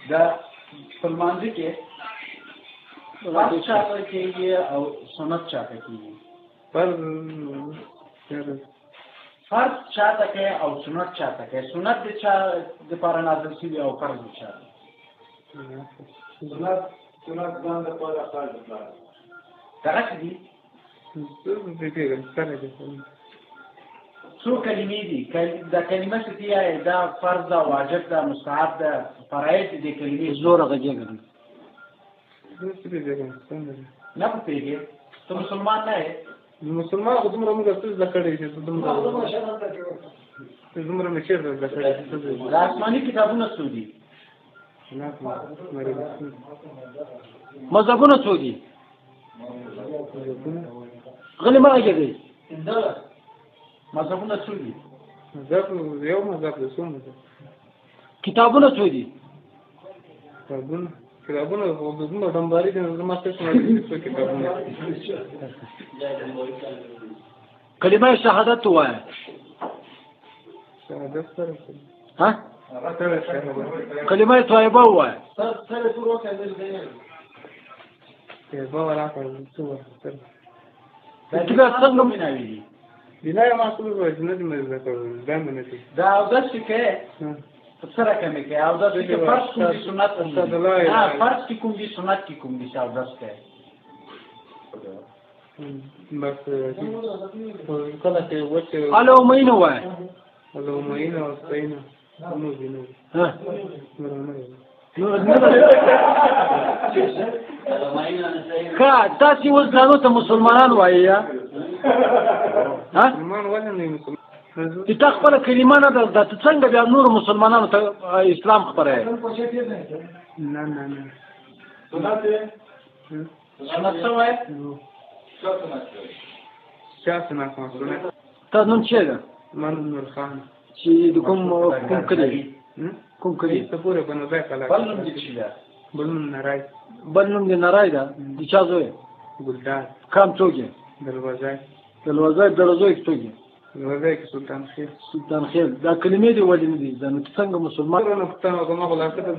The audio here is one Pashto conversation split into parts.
دا سلمانځي کې فرض چاته کېږي او سنت چاته کېږي فرض چاته کې او سنت چاته کې سنت د چا د پاره نازل شوی او فرض چاته سنت ځان د پاره فرض کړه دا دي څو کلمې دي دا کلمه چې دی دا فرض ده واجب ده مستحب ده فرایض دي کلمې زور غږیږي نه پوهېږي ته مسلمان نه یې مسلمان خو دومره موږ څه زده کړی چې دومره مې چېرته زده کړی دا آسماني کتابونه څو دي مذهبونه څو دي غلی مه غږېږئ مذهبونه څو دي یو مذهب دی څو مذهب کتابونه څو دي کتابونه خو دومره ډمباري دي زما څه څو کتابونه کلمه شهادت ووایه شهادت سره ها کلمه طیبه ووایه سره ټول وکړل طیبه ولا کړو څه ورته دا څنګه میناوي دي بنا یې ما ټول وایي نه دې مې زده کړو دا مې نه دي دا اودس چې کې سره کمې کې اودس کې فرض کوم دي سنت فرض کې کوم دي سنت کې کوم دي اودس کې بس کله چې وڅ الو مینه وای الو مینه او سپینه نو دینو ها نو کا تاسو اوس ځانو ته مسلمانان وایي ها مسلمان ولې نه مسلمان چې تا خپل کلمه نه ده ته څنګه بیا نور مسلمانانو ته اسلام خبره نه سنت څه وایي چا سنت تا نوم څه ده من نور خان چې د کوم کلی کوم کلی ته پوره بنو ځای کلا بل نوم دې څه ده بل نوم نارای بل نوم دې نارای ده د چا زوی ګلدار کام څوک دروازه کې څوک دروازه کې سلطان خیل دا کلمې دې ولې نه دي نو څنګه مسلمان نه پښتنه کومه خلاصه ده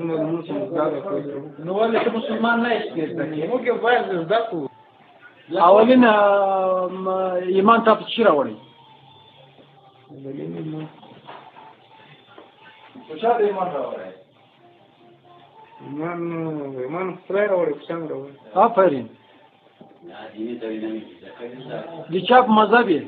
نو ولې ته مسلمان نه یې نو کې باید زده کو اولین ایمان ته څه راوړي څه دې ایمان راوړي ایمان سره راوړي څنګه راوړي آفرین د چا په مذهب یې